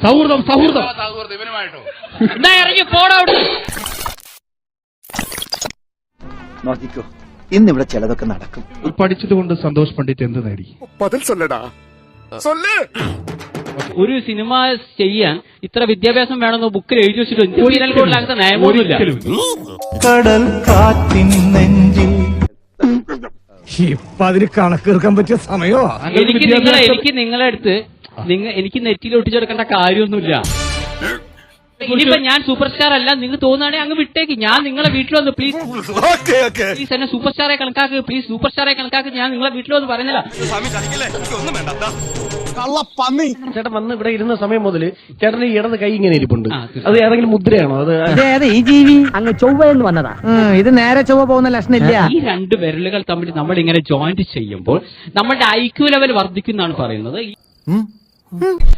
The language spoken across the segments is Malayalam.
സൗഹൃദം എന്നാ ഇറങ്ങി പോടാ. നോക്കിക്കോ, ഇന്നിവിടെ ചിലതൊക്കെ നടക്കും. പഠിച്ചതുകൊണ്ട് സന്തോഷ് പണ്ഡിറ്റ് എന്ത് നേടി? ഒരു സിനിമ ചെയ്യാൻ ഇത്ര വിദ്യാഭ്യാസം വേണമെന്ന് ബുക്കിൽ എഴുതി വെച്ചിട്ട് പീനൽ കോഡിലകത്ത് നിയമമൊന്നുമില്ല. കടൽ കാറ്റിൻ നെഞ്ചിൽ ഇപ്പൊ അതിന് കണക്കെടുക്കാൻ പറ്റിയ സമയോ? എനിക്ക് നിങ്ങളെ അടുത്ത് എനിക്ക് നെറ്റിൽ ഒട്ടിച്ചെടുക്കേണ്ട കാര്യമൊന്നുമില്ല. ഇനിയിപ്പോ ഞാൻ സൂപ്പർ സ്റ്റാർ അല്ല, നിങ്ങൾക്ക് തോന്നുകയാണെങ്കിൽ അങ്ങ് വിട്ടേക്ക്. ഞാൻ നിങ്ങളെ വീട്ടിൽ വന്ന് പ്ലീസ് എന്നെ സൂപ്പർ സ്റ്റാറെ കണക്കാക്ക്, പ്ലീസ് സൂപ്പർ സ്റ്റാറെ കണക്കാക്ക്. ഞാൻ നിങ്ങളെ വീട്ടിൽ വന്ന് പറയുന്നില്ല. ചേട്ടൻ വന്ന് ഇവിടെ ഇരുന്ന സമയം മുതൽ ചേട്ടന് ഇടത് കൈ ഇങ്ങനെ ഇരിപ്പുണ്ട്. അത് ഏതെങ്കിലും മുദ്രയാണോ? അത് ഈ ജീവി അങ്ങ് ചൊവ്വയെന്ന് വന്നതാ. ഇത് നേരെ ചൊവ്വ പോകുന്ന ലക്ഷണില്ല. ഈ രണ്ട് വിരലുകൾ തമ്മിൽ നമ്മൾ ഇങ്ങനെ ജോയിന്റ് ചെയ്യുമ്പോൾ നമ്മുടെ ഐക്യു ലെവൽ വർദ്ധിക്കുന്നതാണ് പറയുന്നത്.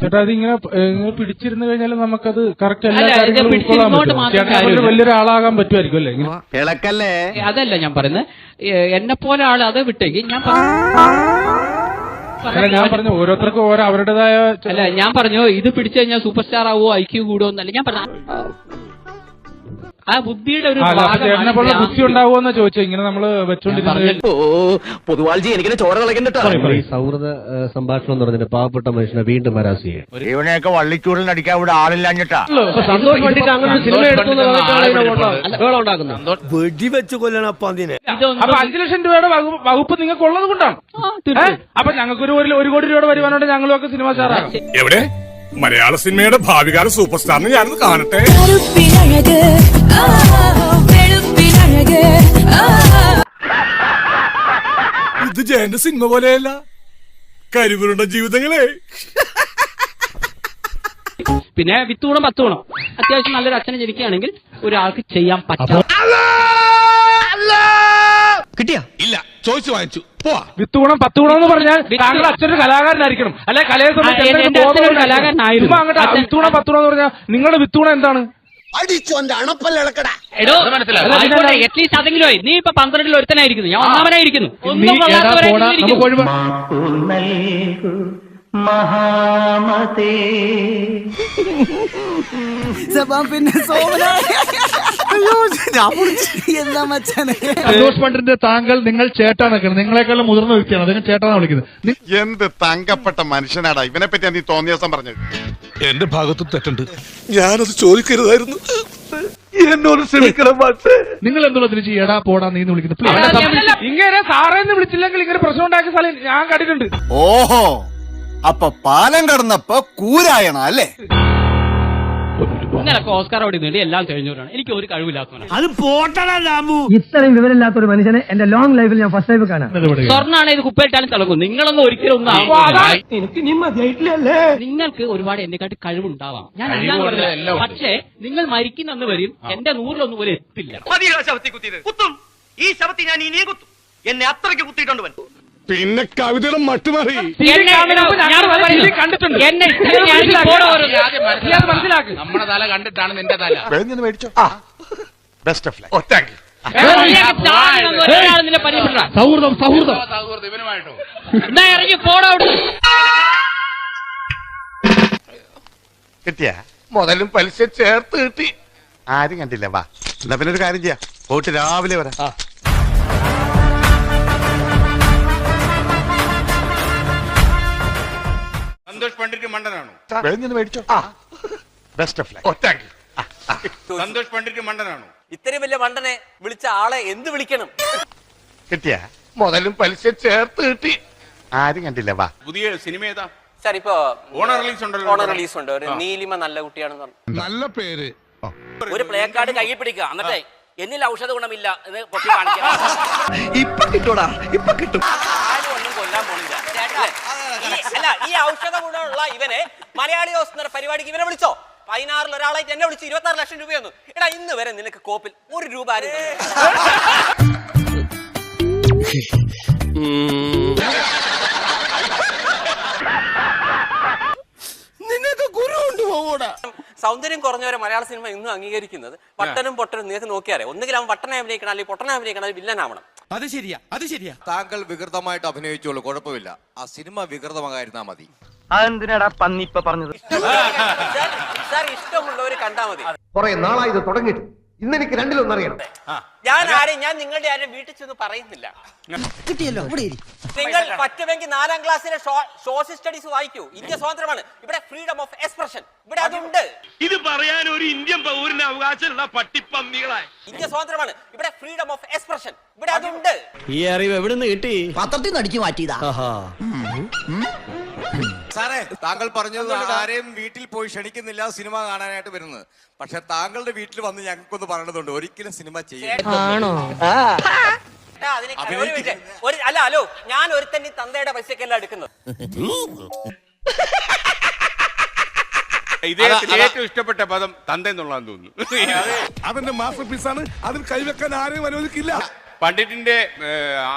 ചേട്ടാ അതിങ്ങനെ പിടിച്ചിരുന്നു കഴിഞ്ഞാൽ നമുക്കത് കറക്റ്റ് വലിയൊരാളാകാൻ പറ്റുമായിരിക്കും അല്ലേ? അതല്ല ഞാൻ പറയുന്നത്, എന്നെ പോലെ ആള് അത് വിട്ടേക്ക്. ഞാൻ പറഞ്ഞു ഓരോരുത്തർക്കും ഓരോ അവരുടേതായ. അല്ല ഞാൻ പറഞ്ഞു ഇത് പിടിച്ചു കഴിഞ്ഞാൽ സൂപ്പർ സ്റ്റാർ ആവോ ഐക്യു കൂടുമോ എന്നല്ല ഞാൻ പറഞ്ഞു. ആ ബുദ്ധിയുടെ ഒരു ബുദ്ധി ഉണ്ടാവുമെന്ന് ചോദിച്ചു. ഇങ്ങനെ നമ്മള് വെച്ചോണ്ടിരുന്നത് പൊതുവാൾജി എനിക്കിനെ ചോര കളക്കണ്ടോ. ഈ സൗഹൃദ സംഭാഷണം എന്ന് പറഞ്ഞിട്ട് പാവപ്പെട്ട മനുഷ്യനെ വീണ്ടും പരാസിയെ ഇവനെയൊക്കെ വള്ളിച്ചൂടിൽ അടിക്കാൻ ഇവിടെ ആളില്ലാഞ്ഞിട്ടാ. സന്തോഷ് പണ്ഡിറ്റ് അങ്ങനെ ഒരു സിനിമ എടുത്തു വെടിവെച്ച് കൊല്ലണം. അപ്പൊ അതിനെ അപ്പൊ 5 ലക്ഷം രൂപയുടെ വകുപ്പ് നിങ്ങൾക്ക് ഉള്ളത് കൊണ്ടാണ്. അപ്പൊ ഞങ്ങൾക്ക് ഒരു കോടി രൂപയുടെ വരുവാനോട് ഞങ്ങളും ഒക്കെ സിനിമ സ്റ്റാറാകാം. എവിടെ മലയാള സിനിമയുടെ ഭാവികാല സൂപ്പർ സ്റ്റാറിന് ഞാനത് കാണട്ടെ. ഇത് ജയന്റെ സിനിമ പോലെയല്ല, കരിവരുടെ ജീവിതങ്ങളെ. പിന്നെ 10 ഗുണം 10 ഗുണം അത്യാവശ്യം നല്ലൊരു അച്ഛനെ ജനിക്കുകയാണെങ്കിൽ ഒരാൾക്ക് ചെയ്യാൻ പറ്റും. കിട്ടിയാ ഇല്ല, ചോദിച്ചു വാങ്ങിച്ചു പോവാ. 10 ഗുണം 10 ഗുണം എന്ന് പറഞ്ഞാൽ താങ്കൾ അച്ഛനൊരു കലാകാരനായിരിക്കണം, അല്ലെ? കലയെ കലാകാരനായിരുന്നു. അങ്ങോട്ട് 10 ഗുണം 10 ഗുണം എന്ന് പറഞ്ഞാൽ നിങ്ങളുടെ 10 ഗുണം എന്താണ്? അറ്റ്ലീസ്റ്റ് അതെങ്കിലും നീ ഇപ്പൊ 12 ഒരുത്തനായിരിക്കുന്നു, ഞാൻ ഒന്നാമനായിരിക്കുന്നു. മഹാമതേ പിന്നെ എന്താ മച്ചാനെ സന്തോഷ് പണ്ഡിറ്റിന്റെ താങ്കൾ നിങ്ങൾ ചേട്ടാന്നൊക്കെയാണ്, നിങ്ങളെക്കാളും മുതിർന്ന വ്യക്തിയാണ്, അദ്ദേഹം ചേട്ടാന്ന് വിളിക്കുന്നത്. എന്ത് തങ്കപ്പെട്ട മനുഷ്യനാടാ ഇവനെ പറ്റി നീ തോന്നിയ ദിവസം പറഞ്ഞത്. എന്റെ ഭാഗത്തും തെറ്റുണ്ട്, ഞാനത് ചോദിക്കരുതായിരുന്നു. എന്നോട് ക്ഷമിക്കണം. നിങ്ങൾ എന്തുള്ളതിന് എടാ പോടാ നീ വിളിക്കുന്നത്? ഇങ്ങനെ സാറേന്ന് വിളിച്ചില്ലെങ്കിൽ ഇങ്ങനെ പ്രശ്നം ഉണ്ടാക്കിയ സ്ഥലം ഞാൻ കണ്ടിട്ടുണ്ട്. ഓഹോ, അപ്പൊ പാലം കടന്നപ്പോ കൂരായണ അല്ലേ? ഇന്നലൊക്കെ ഓസ്കാർ അവാർഡ് നേടി എല്ലാം കഴിഞ്ഞവരാണ്. എനിക്ക് ഒരു കഴിവില്ലാത്തവനാണ്. അത് പോട്ടണ രാമു. ഇത്രയും വിവരമില്ലാത്ത ഒരു മനുഷ്യനെ എന്റെ ലോങ് ലൈഫിൽ ഞാൻ ഫസ്റ്റ് ടൈം കാണാം. സ്വർണ്ണാണ് ഇത് കുപ്പയിട്ടാലും തിളങ്ങും. നിങ്ങളൊന്നും ഒരിക്കലും എനിക്ക് നീ മതിയായിട്ടില്ലല്ലേ? നിങ്ങൾക്ക് ഒരുപാട് എന്നെക്കാട്ടി കഴിവുണ്ടാവാം, ഞാൻ എല്ലാം പറഞ്ഞില്ല. പക്ഷേ നിങ്ങൾ മരിക്കുന്ന വരും എന്റെ 100-1 പോലും എത്തില്ല. ഈ ശവത്തി ഞാൻ ഇനിയെ കുത്തും. എന്നെ അത്രയ്ക്ക് കുത്തിയിട്ടുണ്ട് വൻ. പിന്നെ കവിതയുടെ മട്ടുമാറി കണ്ടിട്ടുണ്ട്. നമ്മുടെ തല കണ്ടിട്ടാണ് നിന്റെ തല. മേടിച്ചോ. Best of luck. സൗഹൃദം ഇവനുമായിട്ടോ എന്നാ ഇറങ്ങി പോടാ. കിട്ടിയ മുതലും പലിശ ചേർത്ത് കിട്ടി. ആരും കണ്ടില്ല. വാ എന്നാ പിന്നെ ഒരു കാര്യം ചെയ്യാം, പോയിട്ട് രാവിലെ വരാം. സന്തോഷ് പണ്ഡിറ്റ് മണ്ടനാണോ? മേടിച്ചോ. Best of luck. Santhosh Pandit മണ്ടനാണോ? ഇത്രയും വലിയ മണ്ടനെ വിളിച്ച ആളെ എന്ത് വിളിക്കണം? കിട്ടിയ മുതലും പലിശ ചേർത്ത് കിട്ടി. ആരും കണ്ടില്ല. വാ പുതിയ സിനിമ ഏതാ സാർ? ഇപ്പൊ ഓണർ റിലീസ് ഉണ്ടല്ലോ. ഓണർ റിലീസ് ഉണ്ട്. ഒരു നീലിമ നല്ല കുട്ടിയാണെന്ന് പറഞ്ഞു. നല്ല പേര്. ഒരു പ്ലേ കാർഡ് കയ്യിൽ പിടിക്കുക, എന്നിട്ടേ എന്നിൽ ഔഷധ ഗുണമില്ല എന്ന് പൊട്ടി കാണിക്കാം. ഇപ്പൊ കിട്ടൂടാ, ഇപ്പൊ കിട്ടും. ആരും ഒന്നും കൊല്ലാൻ പോണില്ല. അല്ല, ഈ ഔഷധ ഗുണമുള്ള ഇവനെ മലയാളി ഹൗസ് എന്ന പരിപാടിക്ക് ഇവനെ വിളിച്ചോ. 16 ഒരാളായിട്ട് എന്നെ വിളിച്ച് 26 ലക്ഷം രൂപയൊന്നും. എടാ ഇന്ന് വരെ നിനക്ക് കോപ്പിൽ 1 രൂപ ആരും നിനക്ക് ഗുരു കൊണ്ടുപോകൂടാ. സൗന്ദര്യം കുറഞ്ഞവരെ മലയാള സിനിമ ഇന്നും അംഗീകരിക്കുന്നത് വട്ടനും പൊട്ടനും. നിങ്ങൾക്ക് നോക്കിയാറേ, ഒന്നുകിൽ അവൻ വട്ടനെ അഭിനയിക്കണം, അല്ലെങ്കിൽ പൊട്ടനെ അഭിനയിക്കണം, അല്ലെങ്കിൽ വില്ലനാവണം. അത് ശരിയാ. താങ്കൾ വികൃതമായിട്ട് അഭിനയിച്ചോളൂ, കുഴപ്പമില്ല. ആ സിനിമ വികൃതമായിരുന്നാ മതി. അതെന്തിനാടാ പന്നി ഇപ്പൊ പറഞ്ഞത്? സാർ ഇഷ്ടമുള്ളവര് കണ്ടാ മതി. കുറെ നാളായി ഇത് തുടങ്ങിയിട്ട്. ഇന്ന് എനിക്ക് രണ്ടിലൊന്നറിയണം. ഞാൻ നിങ്ങളുടെ ആരും വീട്ടിൽ ചെന്ന് പറയുന്നില്ല. കിട്ടിയല്ലോ. നിങ്ങൾ പറ്റുമെങ്കിൽ 4ാം ക്ലാസ്സിലെ സോഷ്യൽ സ്റ്റഡീസ് വായിക്കൂ. ഇന്ത്യ സ്വതന്ത്രമാണ്. ഇവിടെ ഫ്രീഡം ഓഫ് എക്സ്പ്രഷൻ ഇവിടെ അതുണ്ട്. ഇത് പറയാൻ ഒരു ഇന്ത്യൻ പൗരന് അവകാശമുള്ള പട്ടിപ്പന്നികളായി. ഇന്ത്യ സ്വതന്ത്രമാണ്. ഇവിടെ ഫ്രീഡം ഓഫ് എക്സ്പ്രഷൻ ഇവിടെ അതുണ്ട്. ഈ അറിവ് എവിടെ നിന്ന് കിട്ടി? പത്രത്തിൽ നിന്ന് അടിച്ചു മാറ്റിയതാ. സാറേ, താങ്കൾ പറഞ്ഞത് ആരെയും വീട്ടിൽ പോയി ക്ഷണിക്കുന്നില്ല സിനിമ കാണാനായിട്ട് വരുന്നത്. പക്ഷെ താങ്കളുടെ വീട്ടിൽ വന്ന് ഞങ്ങൾക്കൊന്ന് പറയണതുണ്ട്, ഒരിക്കലും സിനിമ ചെയ്യരുത്. ഒരു മിനിറ്റ്. ഹലോ, ഞാൻ ഒരുത്തന്നെ തന്തയുടെ പൈസക്കെല്ലാം എടുക്കുന്നത്. ഇദ്ദേഹത്തിന് ഏറ്റവും ഇഷ്ടപ്പെട്ട പദം തന്ത എന്നുള്ളതെന്ന് തോന്നുന്നു. അതെന്റെ മാസ്റ്റർ പീസാണ്, അതിൽ കൈവെക്കാൻ ആരെയും അനുവദിക്കില്ല. പണ്ഡിറ്റിന്റെ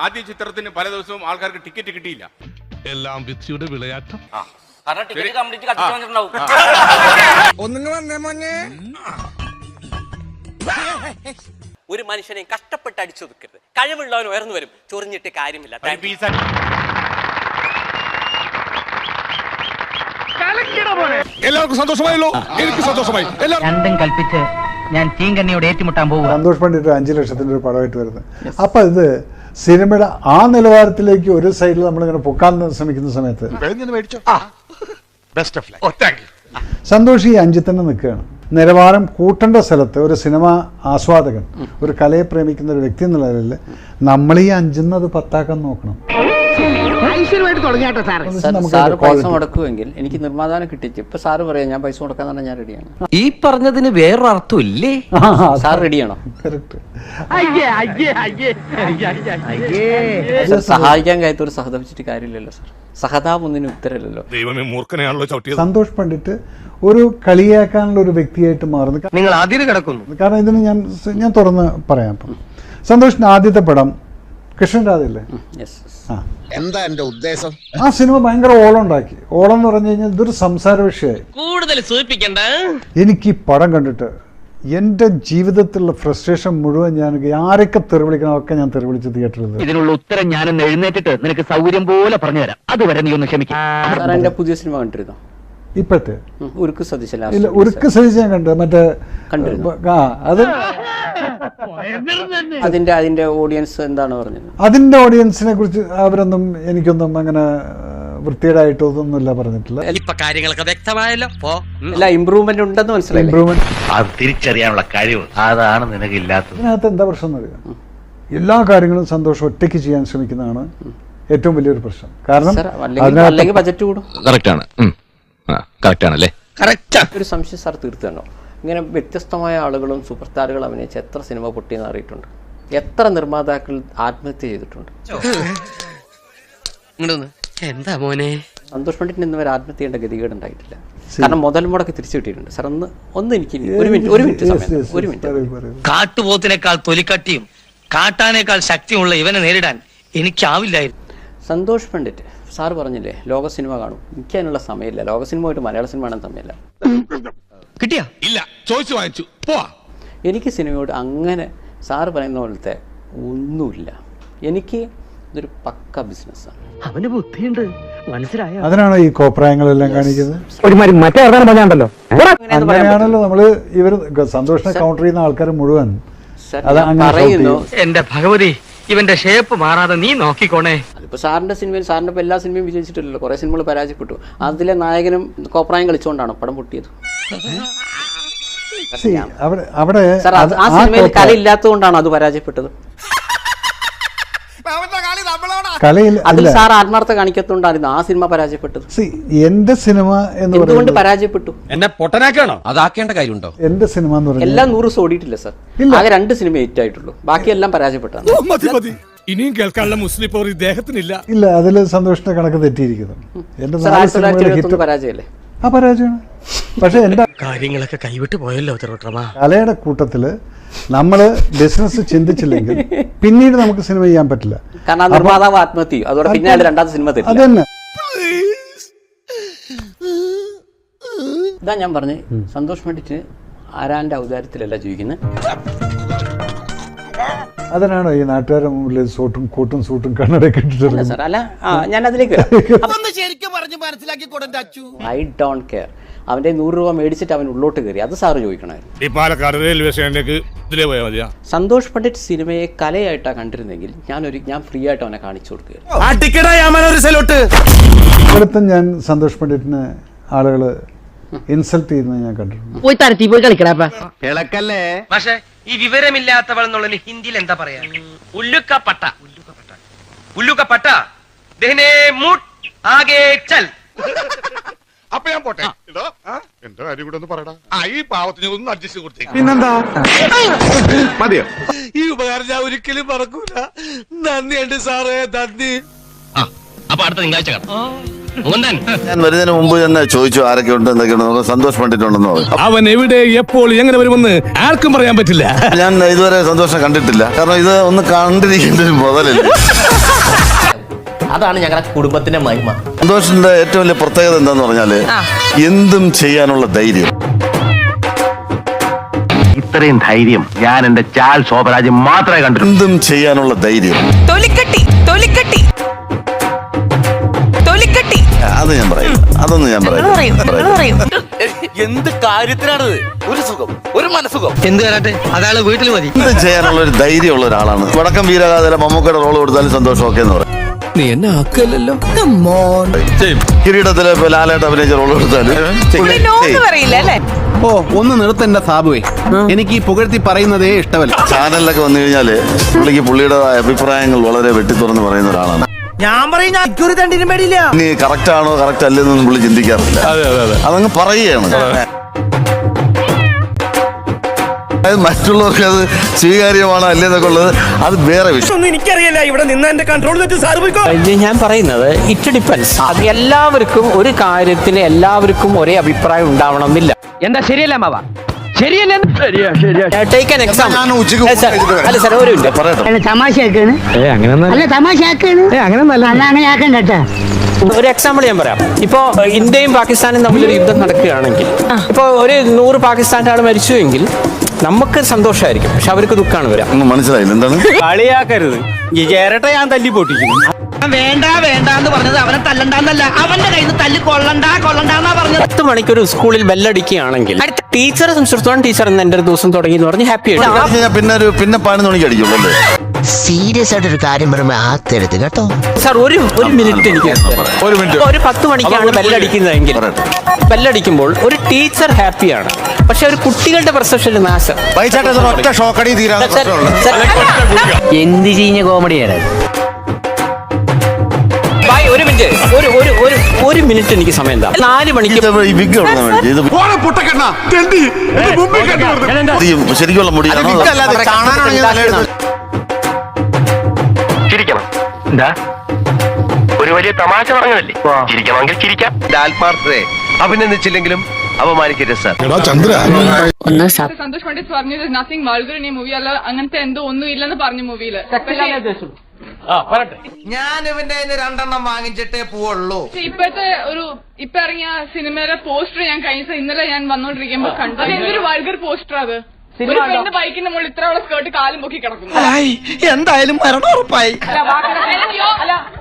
ആദ്യ ചിത്രത്തിന് പല ദിവസവും ആൾക്കാർക്ക് ടിക്കറ്റ് കിട്ടിയില്ല. എല്ലാം വിധിയുടെ വിളയാട്ടം. കാരണം ടിക്കറ്റ് കംപ്ലീറ്റ് കത്തിച്ചു വന്നിട്ടുണ്ടാവും. ഒരു മനുഷ്യനെ കഷ്ടപ്പെട്ട് അടിച്ചൊതുക്കരുത്. കഴിവുള്ളവൻ ഉയർന്നു വരും. ചൊറിഞ്ഞിട്ട് കാര്യമില്ല. എല്ലാവർക്കും സന്തോഷമായല്ലോ, എനിക്ക് സന്തോഷമായി. രണ്ടും കൽപ്പിച്ച് ഞാൻ ചീങ്കണ്ണിയോട് ഏറ്റുമുട്ടാൻ പോകും. സന്തോഷ് പണ്ഡിറ്റ് 5 ലക്ഷത്തിന്റെ ഒരു പടമായിട്ട് വരുന്നത്. അപ്പൊ ഇത് സിനിമയുടെ ആ നിലവാരത്തിലേക്ക് ഒരു സൈഡിൽ നമ്മളിങ്ങനെ പൊക്കാൻ ശ്രമിക്കുന്ന സമയത്ത് സന്തോഷ് ഈ 5 തന്നെ നിൽക്കുകയാണ്. നിലവാരം കൂട്ടേണ്ട സ്ഥലത്ത് ഒരു സിനിമ ആസ്വാദകൻ, ഒരു കലയെ പ്രേമിക്കുന്ന ഒരു വ്യക്തി എന്നുള്ള നിലയിൽ നമ്മൾ ഈ 5 അത് 10 നോക്കണം. സാറ് പൈസ മുടക്കുമെങ്കിൽ എനിക്ക് നിർമ്മാതാവിനെ കിട്ടിച്ചു. ഇപ്പൊ സാറ് പറയാം ഞാൻ പൈസ മുടക്കാൻ തന്നെ ഞാൻ റെഡിയാണ്. ഈ പറഞ്ഞതിന് വേറൊരു അർത്ഥം ഇല്ലേ? സാർ റെഡിയാണോ? കറക്റ്റ്. സഹായിക്കാൻ കഴിയത്തൊരു സഹതപിച്ചിട്ട് കാര്യമില്ലല്ലോ സാർ. സഹതാപം ഒന്നിനും ഉത്തരമല്ലല്ലോ. ദൈവമേ, മൂർഖനെയാണല്ലോ ചവിട്ടിയത്. സന്തോഷ് പണ്ഡിറ്റ് ഒരു കളിയാക്കാനുള്ള ഒരു വ്യക്തിയായിട്ട് മാറുന്നു. നിങ്ങൾ അതിന് കിടക്കുന്നു. കാരണം ഇതിന് ഞാൻ തുറന്ന് പറയാം. ഇപ്പം സന്തോഷിന്റെ ആദ്യത്തെ പടം കൃഷ്ണൻ രാധയല്ലേ? എന്താ എന്റെ ഉദ്ദേശം? ആ സിനിമ ഭയങ്കര ഓളം ഉണ്ടാക്കി. ഓളം എന്ന് പറഞ്ഞു കഴിഞ്ഞാൽ ഇതൊരു സംസാര വിഷയമായി. കൂടുതൽ സൂചിപ്പിക്കണ്ട. എനിക്ക് ഈ പടം കണ്ടിട്ട് എൻ്റെ ജീവിതത്തിലുള്ള ഫ്രസ്ട്രേഷൻ മുഴുവൻ ഞാൻ ആരൊക്കെ തെറിവിളിക്കണം ഒക്കെ ഞാൻ തെറിവിളിച്ച് തിയേറ്ററിൽ. ഇതിനുള്ള ഉത്തരം ഞാനൊന്ന് എഴുന്നേറ്റിട്ട് നിനക്ക് സൗകര്യം പോലെ പറഞ്ഞു തരാം. അതുവരെ നീ ഒന്ന് ക്ഷമിക്കും. സാർ എന്റെ പുതിയ സിനിമ കണ്ടിരുന്നോ? ഇപ്പോഴത്തെ ഉരുക്ക് സതീശൻ ഇല്ല, ഉരുക്ക് സതീശൻ ഞാൻ കണ്ടത്. മറ്റേ അത് അതിന്റെ ഓഡിയൻസ് എന്താണ് പറഞ്ഞത്? അതിന്റെ ഓഡിയൻസിനെ കുറിച്ച് അവരൊന്നും എനിക്കൊന്നും അങ്ങനെ വൃത്തികേടായിട്ടൊന്നുമില്ല പറഞ്ഞിട്ടില്ല. ഇപ്പൊ കാര്യങ്ങളൊക്കെ വ്യക്തമായല്ലോ. അല്ല, ഇമ്പ്രൂവ്മെന്റ് ഉണ്ടെന്ന് മനസ്സിലായി. ഇമ്പ്രൂവ്മെന്റ് അത് തിരിച്ചറിയാനുള്ള കഴിവ് അതാണ് നിനക്കില്ലാത്തത്. ഇതിനകത്ത് എന്താ പ്രശ്നം എന്നറിയാം? എല്ലാ കാര്യങ്ങളും സന്തോഷം ഒറ്റയ്ക്ക് ചെയ്യാൻ ശ്രമിക്കുന്നതാണ് ഏറ്റവും വലിയൊരു പ്രശ്നം. കാരണം അല്ലെങ്കിൽ ബജറ്റ് കൂടും. കറക്റ്റാണല്ലേ? ഒരു സംശയം സാർ തീർത്തുണ്ടോ? ഇങ്ങനെ വ്യത്യസ്തമായ ആളുകളും സൂപ്പർ സ്റ്റാറുകളും അഭിനയിച്ച് എത്ര സിനിമ പൊട്ടിയെന്ന് അറിയിട്ടുണ്ട്? എത്ര നിർമ്മാതാക്കൾ ആത്മഹത്യ ചെയ്തിട്ടുണ്ട്? എന്താ മോനെ? സന്തോഷ് പണ്ഡിറ്റിന് ഇന്ന് വരെ ആത്മഹത്യ ചെയ്യേണ്ട ഗതികേട് ഉണ്ടായിട്ടില്ല. കാരണം മുതൽ മുടക്ക് തിരിച്ചു കിട്ടിയിട്ടുണ്ട്. സാർ ഒന്ന് എനിക്ക് ഒരു മിനിറ്റ് കാട്ടുപോത്തിനേക്കാൾ തൊലിക്കട്ടിയും കാട്ടാനേക്കാൾ ശക്തിയുള്ള ഇവനെ നേരിടാൻ എനിക്കാവില്ലായിരുന്നു. സന്തോഷ് പണ്ഡിറ്റ് സാറ് പറഞ്ഞില്ലേ ലോക സിനിമ കാണും. എനിക്ക് അതിനുള്ള സമയമില്ല. ലോക സിനിമയായിട്ട് മലയാള സിനിമ കാണാൻ സമയമില്ല. കിട്ടിയാ? ഇല്ല, ചോദിച്ചു വാങ്ങിച്ചു പോവാ. എനിക്ക് സിനിമയോട് അങ്ങനെ സാറ് പറയുന്ന പോലത്തെ ഒന്നുമില്ല. എനിക്ക് ഇതൊരു പക്ക ബിസിനസ്സാണ്. അവന് ബുദ്ധിയുണ്ട്, മനസ്സിലായോ? അതിനാണോ ഈ കോപ്രായങ്ങളെല്ലാം കാണിക്കുന്നത്? ഒരുമാതിരി മറ്റേ പറഞ്ഞാണ്ടല്ലോ. അങ്ങനെയാണല്ലോ നമ്മള് ഇവർ സന്തോഷിനെ കൗണ്ടർ ചെയ്യുന്ന ആൾക്കാർ മുഴുവൻ പറയുന്നു. എന്റെ ഭഗവതി, ഇവന്റെ ഷേപ്പ് മാറാതെ നീ നോക്കിക്കോണേ. അതിപ്പോ സാറിന്റെ സിനിമയിൽ സാറിന്റെ എല്ലാ സിനിമയും വിജയിച്ചിട്ടില്ലല്ലോ. കുറെ സിനിമകൾ പരാജയപ്പെട്ടു. അതിലെ നായകനും കോപ്രായം കളിച്ചുകൊണ്ടാണ് പടം പൊട്ടിയത്. അവിടെ ആ സിനിമയിൽ കലയില്ലാത്തതുകൊണ്ടാണ് അത് പരാജയപ്പെട്ടത്. അതിൽ സാർ ആത്മാർത്ഥ കാണിക്കത്തോണ്ടായിരുന്നു ആ സിനിമ പരാജയപ്പെട്ടത്. എന്റെ സിനിമ എന്തുകൊണ്ട് പരാജയപ്പെട്ടു? എന്നെ പൊട്ടനാക്കാണോ? അതാക്കേണ്ട കാര്യമുണ്ടോ? എന്റെ സിനിമ എന്ന് പറഞ്ഞാൽ എല്ലാം 100 ഓടിയിട്ടില്ല സാർ. ആകെ 2 സിനിമ ഹിറ്റ് ആയിട്ടുള്ളൂ. ബാക്കിയെല്ലാം പരാജയപ്പെട്ടാണ്. ഇനിയും കേൾക്കാനുള്ള മുസ്ലിം പവർ ഇദ്ദേഹത്തിനില്ല. ഇല്ല, അതില് സന്തോഷിന്റെ കണക്ക് തെറ്റിയിരിക്കുന്നു. എന്റെ 1971 പരാജയല്ലേ? ആ പരാജയമാണ്. പക്ഷെ എന്റെ കാര്യങ്ങളൊക്കെ കൈവിട്ട് പോയല്ലോ തിരുവട്ടമാ. കലയുടെ കൂട്ടത്തില് നമ്മള് ബിസിനസ് ചിന്തിച്ചില്ലെങ്കിൽ പിന്നീട് നമുക്ക് സിനിമ ചെയ്യാൻ പറ്റില്ല. കാരണം നിർമ്മാതാവ് ആത്മഹത്യ ചെയ്യും. അതോടെ പിന്നെ രണ്ടാമത്തെ സിനിമ തരും. അതന്നെ ഇതാ ഞാൻ പറഞ്ഞു. സന്തോഷ് പണ്ഡിറ്റ് ആരാന്റെ ഔദാര്യത്തിലല്ല ജീവിക്കുന്നത്. അതിനാണോ ഈ നാട്ടുകാരുടെ മുമ്പിൽ കൂട്ടും സൂട്ടും കണ്ണടയൊക്കെ ഇട്ടിട്ട് സാർ അല്ല ഞാൻ അതിലേക്ക് ശരിക്കും പറഞ്ഞു മനസ്സിലാക്കി കൊടുത്ത അച്ചു. I don't care. അവന്റെ 100 രൂപ മേടിച്ചിട്ട് അവൻ ഉള്ളോട്ട് കയറി, അത് സാറ് ചോദിക്കണമായിരുന്നു. ഈ പാലക്കാട് റെയിൽവേ സ്റ്റേഷനിലേക്ക് ഇതിലേ പോയാൽ മതിയാ. സന്തോഷ് പണ്ഡിറ്റ് സിനിമയെ കലയായിട്ടാണ് കണ്ടിരുന്നെങ്കിൽ ഞാൻ ഫ്രീ ആയിട്ട് അവനെ കാണിച്ചു കൊടുക്കുകയായിരുന്നു. ഇവിടുത്തെ ഞാൻ സന്തോഷ് പണ്ഡിറ്റിനെ ആളുകൾ ഇൻസൾട്ട് ചെയ്യുന്നത് ഞാൻ കണ്ടിട്ടുണ്ട്. പോയി തരത്തി പോയി കളിക്കടാ. ഇളക്കല്ലേ. പക്ഷേ ഈ വിവരമില്ലാത്തവൾ എന്നുള്ളതിന് ഹിന്ദിയിൽ എന്താ പറയാ? ഉല്ലുക്കപ്പട്ട. ഉല്ലുക്കപ്പട്ട ദഹ്നെ മുട്ട് ആകെ ചൽ. അപ്പൊ ഞാൻ പോട്ടെ. എന്റെ കാര്യം കൂടെ ഒന്ന് പറയടാ. ഈ പാവത്തിന് ഒന്ന് അഡ്ജസ്റ്റ് കൊടുത്തേക്ക്. പിന്നെന്താ മതിയോ? ഈ ഉപകാരം ഞാൻ ഒരിക്കലും മറക്കൂല. നന്ദിയുണ്ട് സാറേ, നന്ദി. അപ്പൊ അടുത്ത തിങ്കളാഴ്ച ഞാൻ വരുന്നതിന് മുമ്പ് തന്നെ ചോദിച്ചു ആരൊക്കെ ഉണ്ട് എന്തൊക്കെയുണ്ട്. നമുക്ക് സന്തോഷ് പണ്ഡിറ്റുണ്ടെന്ന് പറഞ്ഞു. അവൻ എവിടെ എപ്പോൾ എങ്ങനെ വരുമെന്ന് ആർക്കും പറയാൻ പറ്റില്ല. ഞാൻ ഇതുവരെ സന്തോഷം കണ്ടിട്ടില്ല. കാരണം ഇത് ഒന്ന് കണ്ടിരിക്കേണ്ട ഒരു മുതലല്ലേ. അതാണ് ഞങ്ങളുടെ കുടുംബത്തിന്റെ മഹിമ. സന്തോഷിന്റെ ഏറ്റവും വലിയ പ്രത്യേകത എന്താന്ന് പറഞ്ഞാല് എന്തും ചെയ്യാനുള്ള ധൈര്യം. ഇത്രയും ധൈര്യം ഞാൻ എന്റെ ചാൽ ശോഭരാജ് മാത്രമേ കണ്ടു. എന്തും ചെയ്യാനുള്ള ധൈര്യം. അത് ഞാൻ പറയും. അതൊന്നും ഞാൻ പറയും. എന്ത് കാര്യത്തിനാണ് ഒരു സുഖം, ഒരു മനസുഖം. എന്ത് കാലട്ടെ അതാള് വീട്ടിൽ മതി. എന്തും ചെയ്യാനുള്ള ഒരു ധൈര്യമുള്ള ഒരാളാണ്. വടക്കം വീരഗാഥയിലെ മമ്മൂക്കയുടെ റോള് കൊടുത്താലും സന്തോഷം ഒക്കെ എന്ന് പറയും. നീ എന്നെ ആക്കല്ലോ. കിരീടത്തിലെ ലാലേട്ട് അഭിനയിച്ച റോള് കൊടുത്താലും ഒന്ന് നിർത്തണ്ട സാബുവേ, എനിക്ക് ഈ പുകഴ്ത്തി പറയുന്നതേ ഇഷ്ടമല്ല. ചാനലിലൊക്കെ വന്നു കഴിഞ്ഞാല് പുള്ളിയുടേതായ അഭിപ്രായങ്ങൾ വളരെ വെട്ടിത്തുറന്ന് പറയുന്ന ഒരാളാണ്. ഞാൻ പറയും ഒരു തണ്ടിനും പേടിയില്ല. ഇനി കറക്റ്റ് ആണോ കറക്റ്റ് അല്ലെന്നൊന്നും പുള്ളി ചിന്തിക്കാറില്ല. അതങ്ങ് പറയുകയാണ്. മറ്റുള്ളവർക്ക് അത് സ്വീകാര്യമാണോ അല്ലേന്നൊക്കെ ഉള്ളത് അത് വേറെ വിഷയം. എനിക്കറിയില്ല. ഇവിടെ നിന്ന് എന്റെ കൺട്രോൾ തെറ്റി സാറ് പോയിക്കോ. ഞാൻ പറയുന്നത് ഇറ്റ് ഡിപ്പെൻസ്. അത് എല്ലാവർക്കും ഒരു കാര്യത്തിൽ എല്ലാവർക്കും ഒരേ അഭിപ്രായം ഉണ്ടാവണമെന്നില്ല. എന്താ ശരിയല്ല മാവ? ശരിയല്ല. Take an example. അല്ല സാർ ഒരു മിനിറ്റ് പറയട്ടെ. തമാശയാക്കാണ്. അല്ല തമാശയാക്കാണ്. അങ്ങനെ ഒരു എക്സാമ്പിൾ ഞാൻ പറയാം. ഇപ്പോ ഇന്ത്യയും പാകിസ്ഥാനും തമ്മിലൊരു യുദ്ധം നടക്കുകയാണെങ്കിൽ ഇപ്പൊ ഒരു 100 പാകിസ്ഥാൻ്റെ ആൾ മരിച്ചുവെങ്കിൽ നമുക്ക് സന്തോഷമായിരിക്കും, പക്ഷെ അവർക്ക് ദുഃഖമാണ് വരാം. ഒന്നും മനസ്സിലായില്ല എന്താണ്. കളിയാക്കരുത്. ചേരട്ടെ ഞാൻ തല്ലി പൊട്ടിക്കുന്നു. വേണ്ട എന്ന് പറഞ്ഞത് അവനെ തല്ലണ്ടെന്നല്ല, അവന്റെ കയ്യിൽ നിന്ന് തല്ലി കൊള്ളണ്ടാന്നാ പറഞ്ഞത്. 10 മണിക്കൊരു സ്കൂളിൽ ബെല്ലടിക്കുകയാണെങ്കിൽ ടീച്ചറെ സംബന്ധിച്ചിടത്തോളം ടീച്ചർ എന്ന് എന്റെ ഒരു ദിവസം തുടങ്ങി എന്ന് പറഞ്ഞ് ഹാപ്പി ആയിട്ട് പിന്നെ 11 മണിക്ക് അടിക്കുള്ളൂ അല്ലേ? സീരിയസ് ആയിട്ടൊരു കാര്യം പറയുമ്പോ ആത്തെടുത്ത് കേട്ടോ സാർ. ഒരു മിനിറ്റ് എനിക്ക് ഒരു 10 മണിക്കാണ് ബെല്ലടിക്കുന്നതെങ്കിൽ ബെല്ലടിക്കുമ്പോൾ ഒരു ടീച്ചർ ഹാപ്പിയാണ്, പക്ഷെ ഒരു കുട്ടികളുടെ പെർസെപ്ഷൻ നാശം. ഒറ്റ ഷോക്കടി തീരാൻ എന്ത് ചെയ്യുന്ന കോമഡിയാണ്. ഒരു മിനിറ്റ് ഒരു മിനിറ്റ് എനിക്ക് സമയം എന്താ? 4 മണിക്ക് ശരിക്കുള്ള മുടിയാണോ? ചിരിക്കണം. എന്താ ഒരു വലിയ തമാശ പറഞ്ഞതല്ലേ? ചിരിക്കണമെങ്കിൽ ചിരിക്കാം. ആത്മാർത്ഥതയെ അഭിനന്ദിച്ചില്ലെങ്കിലും അപമാനിക്കരുത് സാർ. സന്തോഷ് പണ്ഡിറ്റ് പറഞ്ഞത് നത്തിങ് വൾഗർ ഇൻ ഈ മൂവി അല്ല, അങ്ങനത്തെ എന്തോ ഒന്നും ഇല്ലെന്ന് പറഞ്ഞു മൂവിയില്. ഞാൻ ഇവന്റെ 2 വാങ്ങിച്ചിട്ടേ പോവുള്ളൂ. ഇപ്പോഴത്തെ ഇപ്പൊ ഇറങ്ങിയ സിനിമയിലെ പോസ്റ്റർ ഞാൻ ഇന്നലെ ഞാൻ വന്നോണ്ടിരിക്കുമ്പോ കണ്ടു. എന്തൊരു വൾഗർ പോസ്റ്റർ അത്. ഒരു പെണ്ണ് ബൈക്കിന്റെ മുകളിൽ ഇത്രയുള്ള സ്കേർട്ട് കാലും പൊക്കി കിടക്കുന്നു. എന്തായാലും മരണം ഉറപ്പായി.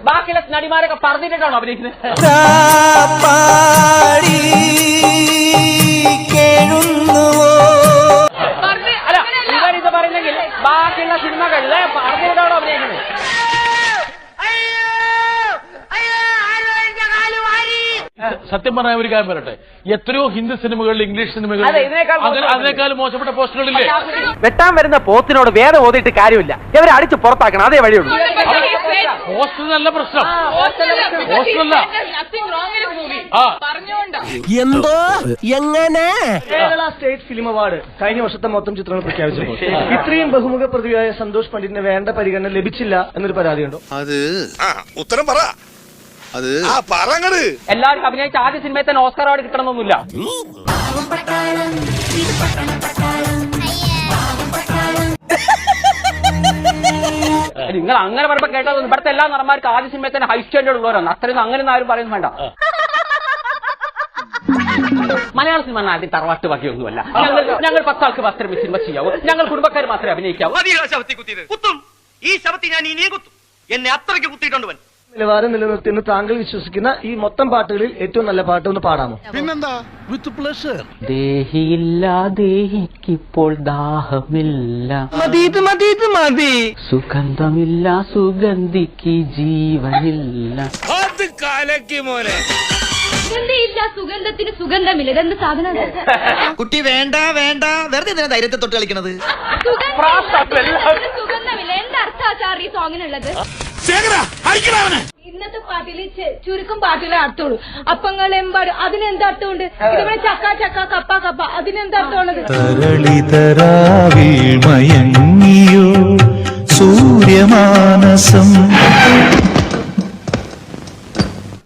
ബാക്കിയുള്ള നടിമാരൊക്കെ പറഞ്ഞിട്ടാണോ അഭിനയിക്കുന്നത്? ഇവരിത് പറയുന്നെങ്കിൽ ബാക്കിയുള്ള സിനിമകളില് പറഞ്ഞിട്ടാണോ അഭിനയിക്കുന്നത്? സത്യം പറഞ്ഞ ഒരു കാര്യം പറയട്ടെ, എത്രയോ ഹിന്ദി സിനിമകളിൽ ഇംഗ്ലീഷ് സിനിമകളിൽ അതിനേക്കാൾ മോശപ്പെട്ട പോസ്റ്ററുകളില്ലേ? വെട്ടാൻ വരുന്ന പോത്തിനോട് വേറെ ഓതിയിട്ട് കാര്യമില്ല, ഇവരെ അടിച്ച് പുറത്താക്കണം, അതേ വഴിയുള്ളൂ. പോസ്റ്റർ നല്ല പ്രശ്നം. പോസ്റ്ററല്ല എന്തോ എങ്ങനെ. കേരള സ്റ്റേറ്റ് ഫിലിം അവാർഡ് കഴിഞ്ഞ വർഷത്തെ മൊത്തം ചിത്രങ്ങൾ പ്രഖ്യാപിച്ചപ്പോൾ ഇത്രയും ബഹുമുഖ പ്രതിയായ സന്തോഷ് പണ്ഡിറ്റിന് വേണ്ട പരിഗണന ലഭിച്ചില്ല എന്നൊരു പരാതിയുണ്ടോ? അത് ഉത്തരം പറ. അത് പറങ്ങട്. എല്ലാവരും അഭിനയിച്ച ആദ്യ സിനിമയിൽ തന്നെ ഓസ്കാർ അവാർഡ് കിട്ടണമെന്നൊന്നുമില്ല. നിങ്ങൾ അങ്ങനെ പറയുമ്പോ കേട്ടത് ഇവിടുത്തെ എല്ലാ നടന്മാർക്ക് ആദ്യ സിനിമയിൽ തന്നെ ഹൈ സ്റ്റാൻഡേർഡ് ഉള്ളവരാണ്. അത്രയൊന്നും അങ്ങനെ ആരും പറയുന്നു വേണ്ട. മലയാള സിനിമ ആദ്യം തറവാട്ട് വകയൊന്നുമല്ല. ഞങ്ങൾ 10 ആൾക്ക് മാത്രമേ സിനിമ ചെയ്യാവൂ. ഞങ്ങൾ കുടുംബക്കാർ മാത്രമേ അഭിനയിക്കാവൂ. കുത്തും ഈ ശവത്തി ഞാൻ ഇനിയും കുത്തും. എന്നെ അത്രയ്ക്ക് കുത്തിയിട്ടുണ്ടവൻ. നിലവാരം നിലനിർത്തിയെന്ന് താങ്കൾ വിശ്വസിക്കുന്ന ഈ മൊത്തം പാട്ടുകളിൽ ഏറ്റവും നല്ല പാട്ട് ഒന്ന് പാടാമോ? പിന്നെന്താ, വിത്ത് പ്ലഷർ. ദേഹിയില്ല ദേഹിക്കിപ്പോൾ ദാഹമില്ല, മതി സുഗന്ധമില്ല സുഗന്ധിക്ക് ജീവനില്ല. അത് കാലക്ക് മോനെ. സുഗന്ധിയില്ല സുഗന്ധത്തിന് സുഗന്ധമില്ല. ഇതെന്ത് സാധനം? കുട്ടി വേണ്ട വേണ്ട, വെറുതെ എന്തിനാ ധൈര്യത്തെ തൊട്ട് കളിക്കണത്? സുഗന്ധമില്ല. എന്തർത്ഥ സാർ ഈ സോങ്ങിനുള്ളത്? ഇന്നത്തെ പാട്ടില് ചുരുക്കം പാട്ടിലെ അർത്ഥമുള്ളൂ. അപ്പങ്ങൾ എമ്പാട് അതിനെന്ത് അർത്ഥമുണ്ട്? ഇതുപോലെ ചക്ക ചക്ക കപ്പ കപ്പ അതിനെന്ത് അർത്ഥമുള്ളത്? മയങ്ങിയോ സൂര്യമാനസം.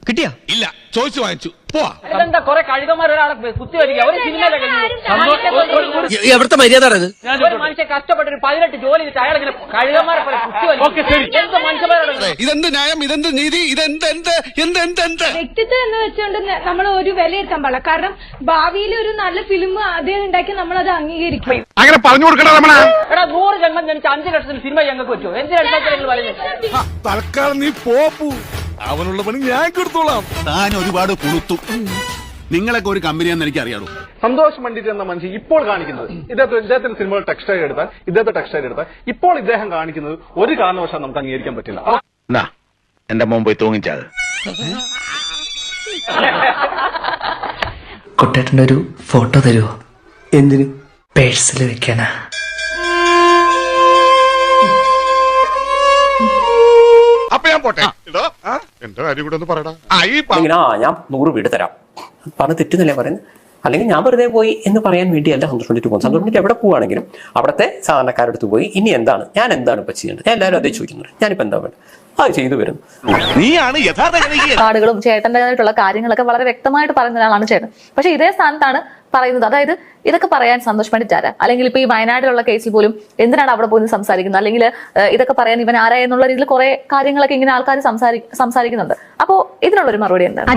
കിട്ടിയാ? ഇല്ല, ചോദിച്ചു വാങ്ങിച്ചു. പോവാ. ഇതെന്താ കുറെ കഴുകന്മാർ ഒരാളെ കുത്തി വരിക? ഒരു സിനിമയിലെ എവിടുത്തെ മര്യാദ ഒരു മനുഷ്യൻ കഷ്ടപ്പെട്ടൊരു 18 ജോലി ചെയ്തിട്ട് അയാൾ ഇങ്ങനെ കഴുകന്മാരെ പോലെ കുത്തി വരിക. എന്ത് മനുഷ്യന്മാരാണ്? ഇതെന്ത് ന്യായം, ഇതെന്ത് നീതി, ഇതെന്ത് വ്യക്തിത്വം എന്ന് വെച്ചുകൊണ്ട് നമ്മൾ ഒരു വിലയിരുത്താൻ പാടില്ല. കാരണം ഭാവിയിൽ ഒരു നല്ല ഫിലിം അദ്ദേഹം ഉണ്ടാക്കി നമ്മൾ അത് അംഗീകരിക്കും. അങ്ങനെ പറഞ്ഞു കൊടുക്കണ രമണ. എടാ 100 ജന്മം ജനിച്ച് 5 ലക്ഷത്തിന് സിനിമ ഞങ്ങൾക്ക് പറ്റുമോ? എന്തിനാണ് പറയുന്നത്? തൽക്കാലം നീ പോപ്പു, അവനുള്ള പണി ഞാൻ കൊടുത്തോളാം. താൻ ഒരുപാട് പുളുത്തു. നിങ്ങളൊക്കെ ഒരു കമ്പനിയാന്ന് എനിക്ക് അറിയാമോ. സന്തോഷ് പണ്ഡിറ്റ് എന്ന മനുഷ്യൻ ഇപ്പോൾ കാണിക്കുന്നത് ഇദ്ദേഹത്തിന്റെ സിനിമകൾ ടെക്സ്റ്റൈൽ എടുത്താൽ ഇപ്പോൾ ഇദ്ദേഹം കാണിക്കുന്നത് ഒരു കാരണവശാലും നമുക്ക് അംഗീകരിക്കാൻ പറ്റില്ല. എന്റെ മോൻ പോയി തൂങ്ങിച്ചാത്. കൊട്ടേട്ടന്റെ ഒരു ഫോട്ടോ തരുമോ? എന്തിന്? പേഴ്സിൽ വെക്കാനാ. അപ്പൊ ഞാൻ പോട്ടെ. എന്റെ കാര്യം കൂടെ ഒന്ന് പറയടാ. ഞാൻ 100 വീട് തരാം പറഞ്ഞ് തെറ്റുന്നില്ല പറയുന്നത്. അല്ലെങ്കിൽ ഞാൻ വെറുതെ പോയി എന്ന് പറയാൻ വേണ്ടിയല്ല സന്തോഷ് പണ്ഡിറ്റ് പോകുന്നത്. സന്തോഷ് പണ്ഡിറ്റ് എവിടെ പോവുകയാണെങ്കിലും അവിടുത്തെ സാധാരണക്കാരുടെ അടുത്ത് പോയി ഇനി എന്താണ്, ഞാൻ എന്താണ് ഇപ്പൊ ചെയ്യേണ്ടത്, ഞാൻ എല്ലാവരും അതേ ചോദിക്കുന്നുണ്ട്. ഞാനിപ്പോ എന്താ വേണ്ടത് അത് ചെയ്തു വരുന്നു. നീയാണ് യഥാർത്ഥ കാർഡുകളും ചേട്ടൻ്റെതായിട്ടുള്ള കാര്യങ്ങളൊക്കെ വളരെ വ്യക്തമായിട്ട് പറയുന്ന ഒരാളാണ് ചേട്ടൻ. പക്ഷെ ഇതേ സ്ഥാനത്താണ് പറയുന്നത്. അതായത് ഇതൊക്കെ പറയാൻ സന്തോഷ് പണ്ഡിറ്റ് ആരാ? അല്ലെങ്കിൽ ഇപ്പൊ ഈ വയനാട്ടിലുള്ള കേസിൽ പോലും എന്തിനാണ് അവിടെ പോയി സംസാരിക്കുന്നത്? അല്ലെങ്കിൽ ഇതൊക്കെ പറയാൻ ഇവൻ ആരാ എന്നുള്ള രീതിയിൽ കുറെ കാര്യങ്ങളൊക്കെ ഇങ്ങനെ ആൾക്കാർ സംസാരിക്കുന്നുണ്ട്. അപ്പോ ഇതിനുള്ളൊരു മറുപടി എന്താണ്?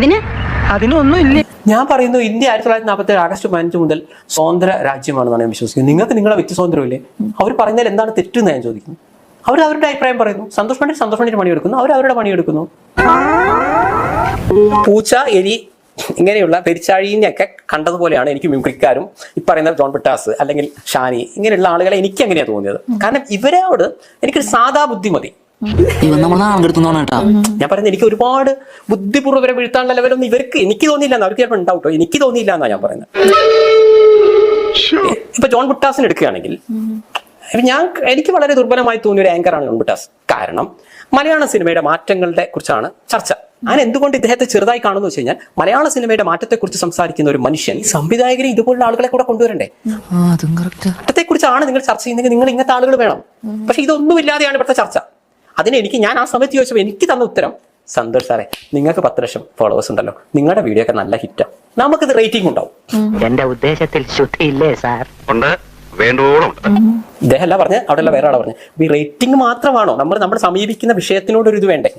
അതിനൊന്നും ഇല്ല. ഞാൻ പറയുന്നു, ഇന്ത്യ 1947 ആഗസ്റ്റ് 15 മുതൽ സ്വതന്ത്ര രാജ്യമാണെന്നാണ് ഞാൻ വിശ്വസിക്കുന്നത്. നിങ്ങൾക്ക് നിങ്ങളുടെ വ്യക്തി സ്വാതന്ത്ര്യമില്ലേ? അവർ പറഞ്ഞാൽ എന്താണ് തെറ്റെന്ന് ഞാൻ ചോദിക്കുന്നു. അവർ അവരുടെ അഭിപ്രായം പറയുന്നു. സന്തോഷ് പണ്ഡിറ്റ് പണിയെടുക്കുന്നു, അവർ അവരുടെ പണിയെടുക്കുന്നു. പൂച്ച, എലി ഇങ്ങനെയുള്ള പെരിച്ചാഴിനെയൊക്കെ കണ്ടതുപോലെയാണ് എനിക്ക് മിമിക്രിക്കാരും ഈ പറയുന്ന ജോൺ പിട്ടാസ് അല്ലെങ്കിൽ ഷാനി ഇങ്ങനെയുള്ള ആളുകളെ എനിക്ക് എങ്ങനെയാണ് തോന്നിയത്. കാരണം ഇവരോട് എനിക്കൊരു സാധാ ബുദ്ധി മതി. ഞാൻ പറയുന്നത് എനിക്ക് ഒരുപാട് ബുദ്ധിപൂർവ്വം ഇവരെ വീഴ്ത്താനുള്ള ലെവലൊന്നും ഇവർക്ക് എനിക്ക് തോന്നിയില്ല. അവർക്ക് ചിലപ്പോൾ ഉണ്ടാവട്ടോ, എനിക്ക് തോന്നിയില്ല എന്നാ ഞാൻ പറയുന്നത്. ഇപ്പൊ ജോൺ പിട്ടാസിന് എടുക്കുകയാണെങ്കിൽ എനിക്ക് വളരെ ദുർബലമായി തോന്നിയ ഒരു ആങ്കറാണ് ജോൺ പിട്ടാസ്. കാരണം മലയാള സിനിമയുടെ മാറ്റങ്ങളുടെ കുറിച്ചാണ് ചർച്ച. ഞാൻ എന്തുകൊണ്ട് ഇദ്ദേഹത്തെ ചെറുതായി കാണുന്നു വെച്ച് കഴിഞ്ഞാൽ മലയാള സിനിമയുടെ മാറ്റത്തെക്കുറിച്ച് സംസാരിക്കുന്ന ഒരു മനുഷ്യൻ സംവിധായകരെ ഇതുപോലുള്ള ആളുകളെ കൂടെ കൊണ്ടുവരണ്ടേ? മാറ്റത്തെക്കുറിച്ചാണ് നിങ്ങൾ ചർച്ച ചെയ്യുന്നെങ്കിൽ നിങ്ങൾ ഇങ്ങനത്തെ ആളുകൾ വേണം. പക്ഷെ ഇതൊന്നുമില്ലാതെയാണ് ഇവിടുത്തെ ചർച്ച. ഞാൻ ആ സമയത്ത് ചോദിച്ചപ്പോൾ എനിക്ക് തന്ന ഉത്തരം, സന്തോഷ് സാറേ നിങ്ങൾക്ക് 10 ലക്ഷം ഫോളോവേഴ്സ് ഉണ്ടല്ലോ, നിങ്ങളുടെ വീഡിയോ ഒക്കെ നല്ല ഹിറ്റാ, നമുക്കിത് റേറ്റിംഗ് ഉണ്ടാവും. എന്റെ ഉദ്ദേശത്തിൽ ശുദ്ധിയില്ലേ സാർ? ഉണ്ട്, വേണ്ടോളം. ഇദ്ദേഹം അല്ല പറഞ്ഞ്, അവിടെയുള്ള വേറെ ആളാ പറഞ്ഞ് ഈ റേറ്റിംഗ് മാത്രമാണോ നമ്മൾ സമീപിക്കുന്ന വിഷയത്തിനോട് ഒരു ഇത് വേണ്ടേ?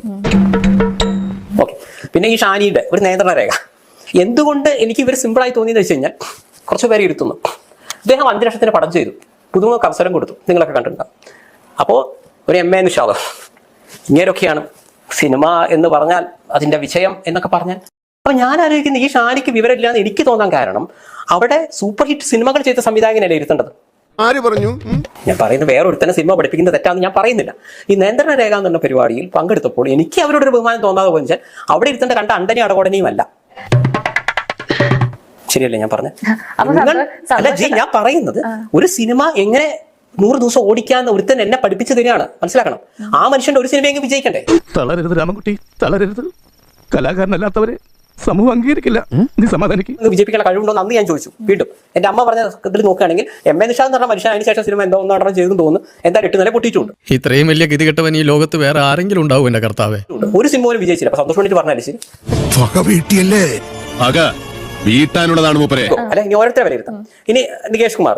ഓക്കെ. പിന്നെ ഈ ഷാനിയുടെ ഒരു നിയന്ത്രണ രേഖ എന്തുകൊണ്ട് എനിക്ക് ഇവർ സിമ്പിളായി തോന്നിയെന്ന് വെച്ച് കഴിഞ്ഞാൽ, കുറച്ച് പേരെ ഇരുത്തുന്നു. ഇദ്ദേഹം 5 ലക്ഷത്തിന് പടം ചെയ്തു, പുതുമുഖർക്ക് അവസരം കൊടുത്തു, നിങ്ങളൊക്കെ കണ്ടിട്ടുണ്ടാവും. അപ്പോൾ ഒരു MA നിഷാദ് ഇങ്ങനെയൊക്കെയാണ് സിനിമ എന്ന് പറഞ്ഞാൽ അതിന്റെ വിജയം എന്നൊക്കെ പറഞ്ഞാൽ. അപ്പൊ ഞാൻ ആലോചിക്കുന്നത് ഈ ഷാനിക്ക് വിവരമില്ലാന്ന് എനിക്ക് തോന്നാൻ കാരണം അവിടെ സൂപ്പർ ഹിറ്റ് സിനിമകൾ ചെയ്ത സംവിധായകനല്ലേ ഇരുത്തേണ്ടത്. ആര് പറഞ്ഞു? ഞാൻ പറയുന്നത് വേറെ ഒരുത്തന്നെ സിനിമ പഠിപ്പിക്കുന്നത് തെറ്റാന്ന് ഞാൻ പറയുന്നില്ല. ഈ നിയന്ത്രണ രേഖ എന്നുള്ള പരിപാടിയിൽ പങ്കെടുത്തപ്പോൾ എനിക്ക് അവരോടൊരു ബഹുമാനം തോന്നാതെ പോയി അവിടെ ഇരുത്തേണ്ട കണ്ട അണ്ടനെയും അടകോടനെയും അല്ല. ശരിയല്ലേ ഞാൻ പറഞ്ഞത്? ഞാൻ പറയുന്നത് ഒരു സിനിമ എങ്ങനെ 100 ദിവസം ഓടിക്കാന്ന് ഒരുത്തൻ എന്നെ പഠിപ്പിച്ചു തരികയാണ്. മനസ്സിലാക്കണം. ആ മനുഷ്യന്റെ ഒരു സിനിമയെങ്കിലും വിജയിക്കണ്ടേ? തളരരുത് രാമൻകുട്ടി, തളരരുത്. കലാകാരനല്ലാത്തവരെ സമൂഹം അംഗീകരിക്കില്ല. നീ സമാധാനിക്ക്. വിജയിപ്പിക്കാൻ കഴിവുണ്ടോ എന്ന് അന്ന് ഞാൻ ചോദിച്ചു. വീണ്ടും എന്റെ അമ്മ പറഞ്ഞ ഇതിൽ നോക്കുകയാണെങ്കിൽ MA നിഷാദ് എന്ന് പറഞ്ഞ മനുഷ്യൻ അതിനുശേഷം സിനിമ എന്തോ ഒന്നും ചെയ്തു തോന്നുന്നു. എന്താ 8 നില പൊട്ടിയിട്ടുണ്ട്. ഇത്രയും വലിയ ഗതികെട്ടവൻ ഈ ലോകത്ത് വേറെ ആരെങ്കിലും ഉണ്ടാവും എന്റെ കർത്താവേ? ഒരു സിനിമ പോലും വിജയിച്ചില്ല. അപ്പൊ സന്തോഷ് പണ്ഡിറ്റ് പറഞ്ഞാലേ ശരി, വീട്ടാനുള്ളതാണ് മൂപ്പരെ. അല്ലെ ഇനി ഓരോരുത്തരെ വിലയിരുത്താം. ഇനി നികേഷ് കുമാർ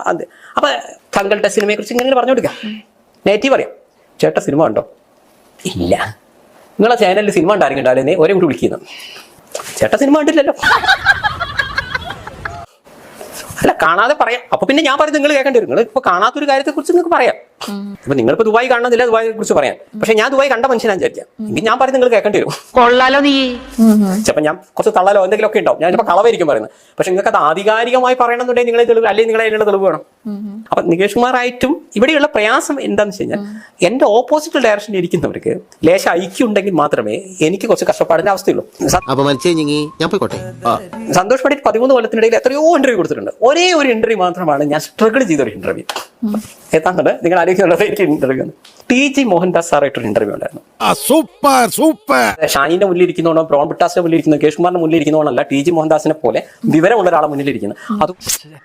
അതെ. അപ്പൊ താങ്കളുടെ സിനിമയെ കുറിച്ച് ഇങ്ങനെ പറഞ്ഞു കൊടുക്കാം. നെഗറ്റീവ് അറിയാം. ചേട്ടാ സിനിമ ഉണ്ടോ? ഇല്ല. നിങ്ങളെ ചാനലിൽ സിനിമ ഉണ്ടായിരിക്കണ്ടല്ലേ ഒരേ കൂടി വിളിക്കുന്നു. ചേട്ടൻ സിനിമ കണ്ടില്ലല്ലോ. അല്ല, കാണാതെ പറയാം. അപ്പൊ പിന്നെ ഞാൻ പറയുന്നത് നിങ്ങൾ കേൾക്കേണ്ടി വരും. നിങ്ങൾ ഇപ്പൊ കാണാത്തൊരു കാര്യത്തെ കുറിച്ച് നിങ്ങൾക്ക് പറയാം. ഇപ്പൊ നിങ്ങളിപ്പോ ദുബായ് കാണുന്നില്ല, ദുബായിയെ കുറിച്ച് പറയാം. പക്ഷെ ഞാൻ ദുബായ് കണ്ട മനുഷ്യനാണ് വിചാരിക്കാം. എങ്കിൽ ഞാൻ പറയുന്നത് നിങ്ങൾ കേൾക്കേണ്ടി വരും. കൊള്ളാലോ നീ. ചിലപ്പോൾ ഞാൻ കുറച്ച് തള്ളലോ എന്തെങ്കിലും ഒക്കെ ഉണ്ടാവും. ഞാനിപ്പോ കളവായിരിക്കും പറയുന്നത്. പക്ഷെ നിങ്ങൾക്ക് അത് ആധികാരികമായി പറയണമെന്നുണ്ടെങ്കിൽ നിങ്ങളെ തെളിവ്, അല്ലെങ്കിൽ നിങ്ങളെ അതിനുള്ള തെളിവ് വേണം. അപ്പൊ നികേഷ് കുമാറായിട്ടും ഇവിടെയുള്ള പ്രയാസം എന്താണെന്ന് വെച്ച് കഴിഞ്ഞാൽ, എന്റെ ഓപ്പോസിറ്റ് ഡയറക്ഷനിൽ ഇരിക്കുന്നവർക്ക് ലേശ ഐക്യം ഉണ്ടെങ്കിൽ മാത്രമേ എനിക്ക് കുറച്ച് കഷ്ടപ്പാടിന്റെ അവസ്ഥയുള്ളൂ. സന്തോഷ് പണ്ഡിറ്റ് 13 കൊല്ലത്തിനിടയിൽ എത്രയോ ഇന്റർവ്യൂ കൊടുത്തിട്ടുണ്ട്. ഒരേ ഒരു ഇന്റർവ്യൂ മാത്രമാണ് ഞാൻ സ്ട്രഗിൾ ചെയ്തൊരു ഇന്റർവ്യൂ. ഏതാണ്ട് നിങ്ങൾ ആലോചിക്കുന്നുള്ളത് എനിക്ക് ഇന്റർവ്യൂ ആണ്. TG മോഹൻദാസ് സാറായിട്ടൊരു ഇന്റർവ്യൂ ഉണ്ടായിരുന്നു. Super super. ഷാനിന്റെ മുന്നിൽ ഇരിക്കുന്നോണോ, ബ്രോൺ ബിട്ടാസിന്റെ മുന്നിൽ ഇരിക്കുന്ന, കേഷ് കുമാറിന്റെ മുന്നിൽ ഇരിക്കുന്നോണല്ല, TG മോഹൻദാസിനെ പോലെ വിവരമുള്ള ഒരാളെ മുന്നിൽ ഇരിക്കുന്നത്. അത്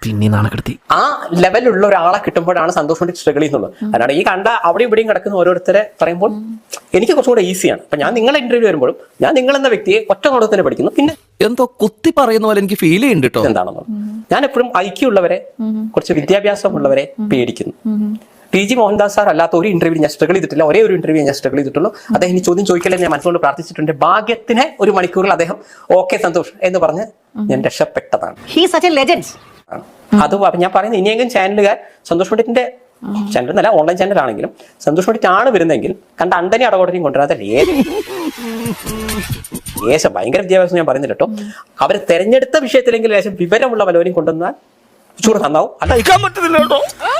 പിന്നെ നാണക്കെടുത്തി. ആ ലെവലുള്ള ഒരാളെ കിട്ടുമ്പോഴാണ് സന്തോഷം കൊണ്ട് സ്ട്രഗിൾ ചെയ്യുന്നുള്ളത്. അതാണ് ഈ കണ്ട അവിടെയും ഇവിടെയും കിടക്കുന്ന ഓരോരുത്തരെ പറയുമ്പോൾ എനിക്ക് കുറച്ചും കൂടെ ഈസിയാണ്. അപ്പൊ ഞാൻ നിങ്ങളെ ഇന്റർവ്യൂ വരുമ്പോഴും ഞാൻ നിങ്ങളെന്ന വ്യക്തിയെ ഒറ്റ നോട്ടത്തിൽ തന്നെ പഠിക്കുന്നു. പിന്നെ എന്തോ കുത്തി പറയുന്ന പോലെ എനിക്ക് ഫീൽ ചെയ്യുന്നുണ്ട് കേട്ടോ. എന്താണെന്ന് ഞാൻ എപ്പോഴും ഐക്യമുള്ളവരെ, കുറച്ച് വിദ്യാഭ്യാസമുള്ളവരെ പേടിക്കുന്നു. TG മോഹൻദാസ് സാർ അല്ലാത്ത ഒരു ഇന്റർവ്യൂ ഞാൻ സ്ട്രഗിൾ ചെയ്തിട്ടില്ല. ഒരേ ഒരു ഇന്റർവ്യൂ ഞാൻ സ്ട്രഗിൾ ചെയ്തിട്ടുള്ളൂ. അദ്ദേഹം ഈ ചോദ്യം ചോദിക്കലേ ഞാൻ മനസ്സുകൊണ്ട് പ്രാർത്ഥിച്ചിട്ടുണ്ട്. ഭാഗ്യത്തിന് ഒരു മണിക്കൂറിൽ അദ്ദേഹം ഓക്കെ സന്തോഷ് എന്ന് പറഞ്ഞ് ഞാൻ രക്ഷപ്പെട്ടതാണ്. അത് ഞാൻ പറയുന്നത്, ഇനിയെങ്കിലും ചാനലുകാർ സന്തോഷ് പണ്ഡിറ്റിന്റെ ചാനൽ എന്നല്ല, ഓൺലൈൻ ചാനൽ ആണെങ്കിലും സന്തോഷ് പണ്ഡിറ്റ് ആണ് വരുന്നതെങ്കിൽ കണ്ട അണ്ടനെ അടകോടനെയും കൊണ്ടുവരാതെ ലേശം ഭയങ്കര വിദ്യാഭ്യാസം ഞാൻ പറയുന്നില്ല കേട്ടോ. അവർ തെരഞ്ഞെടുത്ത വിഷയത്തിലെങ്കിൽ ലേശം വിവരമുള്ള പലവരെയും കൊണ്ടുവന്നാൽ നന്നാവും.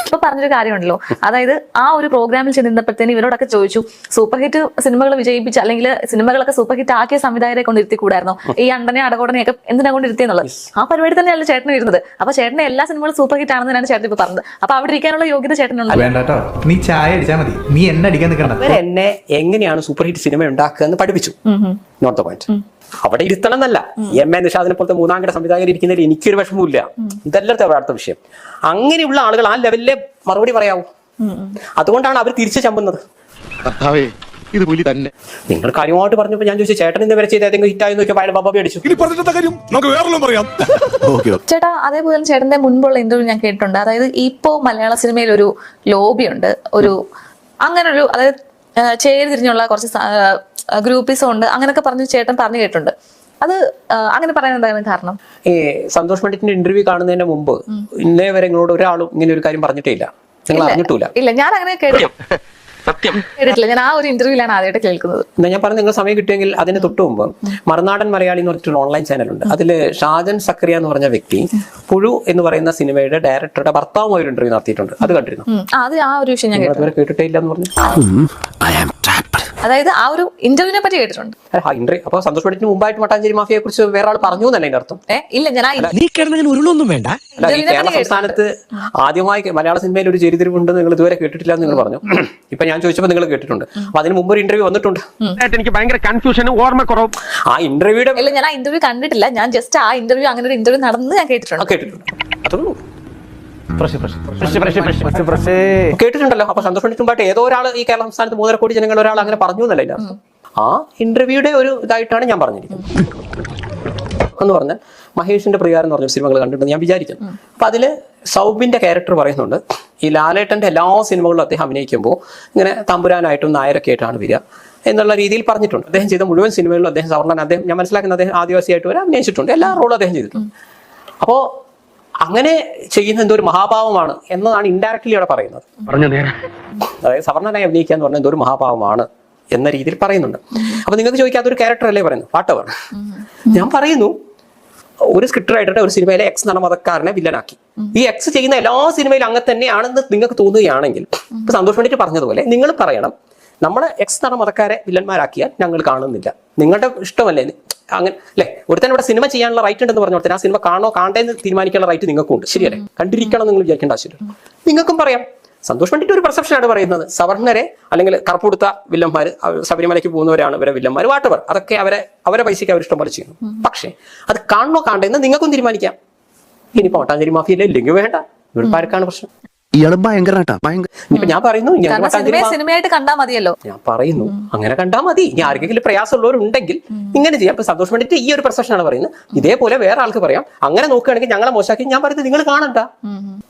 ഇപ്പൊ പറഞ്ഞൊരു കാര്യമുണ്ടല്ലോ, അതായത് ആ ഒരു പ്രോഗ്രാമിൽ ചെന്നിരുന്നപ്പോഴത്തേന് ഇവരോടൊക്കെ ചോദിച്ചു, സൂപ്പർ ഹിറ്റ് സിനിമകൾ വിജയിപ്പിച്ച അല്ലെങ്കിൽ സിനിമകളൊക്കെ സൂപ്പർ ഹിറ്റ് ആക്കിയ സംവിധായകരെ കൊണ്ട് ഇരുത്തിക്കൂടായിരുന്നോ ഈ അണ്ടനെ അടകോടനെയൊക്കെ എന്തിനാ കൊണ്ട് ഇരുത്തിയെന്നുള്ളത്? ആ പരിപാടി തന്നെയല്ല ചേട്ടൻ ഇരുന്നത്. അപ്പൊ ചേട്ടനെ എല്ലാ സിനിമകളും സൂപ്പർ ഹിറ്റ് ആണെന്നാണ് ചേട്ടൻ ഇപ്പൊ പറഞ്ഞത്. അപ്പൊ അവിടെ ഇരിക്കാനുള്ള യോഗ്യത ചേട്ടനുണ്ട്. വേണ്ടോ, നീ ചായ അടിച്ചാൽ മതി, നീ എന്നെ അടിക്കാൻ നിൽക്കണ്ട. എന്നെ എങ്ങനെയാണ് സൂപ്പർ ഹിറ്റ് സിനിമ ഉണ്ടാക്കുക എന്ന് പഠിപ്പിച്ചു. Note the point. അവിടെ ഇരുത്തണം എന്നല്ല. MA നിഷാദിനെ പോലത്തെ മൂന്നാംകിട സംവിധായകർ ഇരിക്കുന്നതിൽ എനിക്കൊരു വിഷമമില്ല. ഇതെല്ലാം അടുത്ത വിഷയം. അങ്ങനെയുള്ള ആളുകൾ ആ ലെവലിലെ മറുപടി പറയാവൂ. അതുകൊണ്ടാണ് അവർ തിരിച്ചു ചമ്പുന്നത്. നിങ്ങൾ കാര്യമായിട്ട് പറഞ്ഞപ്പോൾ ഞാൻ ചോദിച്ചു, ചേട്ടൻ ഇന്ന് വരെ ചെയ്ത് ഏതെങ്കിലും ഹിറ്റായി നോക്കിയാൽ അയാൾ ബാബാബി അടിച്ചു. ചേട്ടാ, അതേപോലെ ചേട്ടന്റെ മുൻപുള്ള ഇന്റർവ്യൂ ഞാൻ കേട്ടിട്ടുണ്ട്. അതായത് ഇപ്പോ മലയാള സിനിമയിൽ ഒരു ലോബി ഉണ്ട്, ഒരു അങ്ങനെ ഒരു, അതായത് ചേരി തിരിഞ്ഞുള്ള കുറച്ച് ഗ്രൂപ്പിസം ഉണ്ട്, അങ്ങനെയൊക്കെ പറഞ്ഞ് ചേട്ടൻ പറഞ്ഞു കേട്ടിട്ടുണ്ട്. അത് അങ്ങനെ പറയാൻ എന്തായിരുന്നു കാരണം? ഈ സന്തോഷ് പണ്ഡിറ്റിന്റെ ഇന്റർവ്യൂ കാണുന്നതിന് മുമ്പ് ഇന്നേ വരെ നിങ്ങളോട് ഒരാളും ഇങ്ങനെ ഒരു കാര്യം പറഞ്ഞിട്ടേ ഇല്ല, നിങ്ങൾ അറിഞ്ഞിട്ടില്ല. ഇല്ല, ഞാൻ അങ്ങനെ കേട്ടിട്ടില്ല. ഞാൻ ആ ഒരു ഇന്റർവ്യൂലാണ് ആദ്യമായിട്ട് കേൾക്കുന്നത്. ഞാൻ പറഞ്ഞു, നിങ്ങൾ സമയം കിട്ടുമെങ്കിൽ അതിന് തൊട്ട് മുമ്പ് മറുനാടൻ മലയാളി എന്ന് പറഞ്ഞിട്ടൊരു ഓൺലൈൻ ചാനലുണ്ട്. അതില് ഷാജൻ സക്കറിയ എന്ന് പറഞ്ഞ വ്യക്തി പുഴു എന്ന് പറയുന്ന സിനിമയുടെ ഡയറക്ടറുടെ ഭർത്താവുമായി ഒരു ഇന്റർവ്യൂ നടത്തിയിട്ടുണ്ട്. അത് കണ്ടിരുന്നു? അത് ആ ഒരു വിഷയം ഞാൻ കേട്ടിട്ടേ ഇല്ല എന്ന് പറഞ്ഞു. അതായത് ആ ഒരു ഇന്റർവ്യൂവിനെ പറ്റി കേട്ടിട്ടുണ്ട്. അപ്പൊ സന്തോഷ് പണ്ഡിറ്റിന് മുമ്പായിട്ട് മട്ടാഞ്ചേരി മാഫിയെ കുറിച്ച് വേറെ ആൾ പറഞ്ഞു എന്നല്ല അതിന്റെ അർത്ഥം. ഇല്ല, ഞാൻ ഉരുളൊന്നും വേണ്ട. കേരള സംസ്ഥാനത്ത് ആദ്യമായി മലയാള സിനിമയിൽ ഒരു ചെരിതിരിവുണ്ടെന്ന് നിങ്ങൾ ഇതുവരെ കേട്ടിട്ടില്ല എന്ന് നിങ്ങൾ പറഞ്ഞു. ഇപ്പൊ ഞാൻ ചോദിച്ചപ്പോൾ നിങ്ങൾ കേട്ടിട്ടുണ്ട്. അപ്പൊ അതിന് മുമ്പ് ഒരു ഇന്റർവ്യൂ വന്നിട്ടുണ്ട്. എനിക്ക് ഭയങ്കര കൺഫ്യൂഷനും ഓർമ്മക്കുറവും. ആ ഇന്റർവ്യൂയുടെ ഇല്ല, ഞാൻ ആ ഇന്റർവ്യൂ കണ്ടിട്ടില്ല. ഞാൻ ജസ്റ്റ് ആ ഇന്റർവ്യൂ, അങ്ങനെ ഒരു ഇന്റർവ്യൂ നടന്ന് ഞാൻ കേട്ടിട്ടുണ്ട്. കേട്ടിട്ടുണ്ടല്ലോ. അപ്പൊ സന്തോഷ് പണ്ഡിറ്റ് മുമ്പായിട്ട് ഏതോ ഒരാൾ ഈ കേരള സംസ്ഥാനത്ത് 3.5 കോടി ജനങ്ങൾ ഒരാൾ അങ്ങനെ പറഞ്ഞു എന്നല്ല അതിന്റെ അർത്ഥം. ആ ഇന്റർവ്യൂയുടെ ഒരു ഇതായിട്ടാണ് ഞാൻ പറഞ്ഞിരിക്കുന്നത്. എന്ന് പറഞ്ഞാൽ മഹേഷിന്റെ പ്രിയാരം എന്ന് പറഞ്ഞ സിനിമകൾ കണ്ടിട്ടുണ്ട് ഞാൻ വിചാരിക്കുന്നു. അപ്പൊ അതില് സൗബിന്റെ ക്യാരക്ടർ പറയുന്നുണ്ട്, ഈ ലാലേട്ടന്റെ എല്ലാ സിനിമകളിലും അദ്ദേഹം അഭിനയിക്കുമ്പോൾ ഇങ്ങനെ തമ്പുരാനായിട്ടും നായരൊക്കെ ആയിട്ടാണ് വരിക എന്നുള്ള രീതിയിൽ പറഞ്ഞിട്ടുണ്ട്. അദ്ദേഹം ചെയ്ത മുഴുവൻ സിനിമകളിലും അദ്ദേഹം സവർണ്ണൻ, അദ്ദേഹം ഞാൻ മനസ്സിലാക്കുന്ന അദ്ദേഹം ആദിവാസിയായിട്ട് വരെ അഭിനയിച്ചിട്ടുണ്ട്. എല്ലാ റോളും അദ്ദേഹം ചെയ്തിട്ടുണ്ട്. അപ്പോ അങ്ങനെ ചെയ്യുന്ന എന്തോ ഒരു മഹാഭാവമാണ് എന്നതാണ് ഇൻഡയറക്ട്ലി അവിടെ പറയുന്നത്. അതായത് സവർണ്ണനായി അഭിനയിക്കുക എന്ന് പറഞ്ഞാൽ എന്തോ ഒരു മഹാഭാവമാണ് എന്ന രീതിയിൽ പറയുന്നുണ്ട്. അപ്പൊ നിങ്ങൾക്ക് ചോദിക്കാത്തൊരു ക്യാരക്ടർ അല്ലേ പറയുന്നത്, വാട്ടവർ. ഞാൻ പറയുന്നു, ഒരു സ്ക്രിപ്റ്റ് റൈറ്ററുടെ ഒരു സിനിമയിലെ എക്സ് നടമതക്കാരനെ വില്ലനാക്കി. ഈ എക്സ് ചെയ്യുന്ന എല്ലാ സിനിമയിലും അങ്ങനെ തന്നെയാണെന്ന് നിങ്ങൾക്ക് തോന്നുകയാണെങ്കിൽ, ഇപ്പൊ സന്തോഷ് പണ്ഡിറ്റ് പറഞ്ഞതുപോലെ നിങ്ങൾ പറയണം, നമ്മളെ എക്സ് നടമതക്കാരെ വില്ലന്മാരാക്കിയാൽ ഞങ്ങൾ കാണുന്നില്ല, നിങ്ങളുടെ ഇഷ്ടമല്ലേ അങ്ങനെ അല്ലെ. ഒരുത്തന്നെ ഇവിടെ സിനിമ ചെയ്യാനുള്ള റൈറ്റ് ഉണ്ടെന്ന് പറഞ്ഞോട്ടെ, ആ സിനിമ കാണോ കാണേന്ന് തീരുമാനിക്കാനുള്ള റൈറ്റ് നിങ്ങൾക്കും ഉണ്ട്, ശരിയല്ലേ? കണ്ടിരിക്കണം നിങ്ങൾ വിചാരിക്കേണ്ട ആവശ്യമില്ല. നിങ്ങൾക്കും പറയാം. സന്തോഷ് പണ്ഡിറ്റ് ഒരു പെർസെപ്ഷനാണ് പറയുന്നത്, സവർണരെ അല്ലെങ്കിൽ കറുപ്പെടുത്ത വില്ലന്മാർ, ശബരിമലയ്ക്ക് പോകുന്നവരാണ് ഇവരെ വില്ലന്മാർ, വാട്ടവർ, അതൊക്കെ അവരെ പൈസയ്ക്ക് അവർ ഇഷ്ടം പോലെ ചെയ്യുന്നു. പക്ഷേ അത് കാണണോ കാണേന്ന് നിങ്ങൾക്കും തീരുമാനിക്കാം. ഇനിയിപ്പോ മട്ടാഞ്ചേരി മാഫിയല്ലേ ഇല്ലെങ്കിൽ വേണ്ട, ഇവിടെ ആർക്കാണ് പ്രശ്നം? ഇയാള് ഭയങ്കര ഇപ്പൊ ഞാൻ പറയുന്നു, സിനിമയായിട്ട് കണ്ടാ മതിയല്ലോ. ഞാൻ പറയുന്നു അങ്ങനെ കണ്ടാൽ മതി. ഇനി ആർക്കെങ്കിലും പ്രയാസമുള്ളവരുണ്ടെങ്കിൽ ഇങ്ങനെ ചെയ്യാം. ഇപ്പൊ സന്തോഷ് പണ്ഡിറ്റ് ഈ ഒരു പെർസെപ്ഷനാണ് പറയുന്നത്. ഇതേപോലെ വേറെ ആൾക്ക് പറയാം, അങ്ങനെ നോക്കുകയാണെങ്കിൽ ഞങ്ങളെ മോശമാക്കി. ഞാൻ പറയുന്നത് നിങ്ങൾ കാണണ്ട.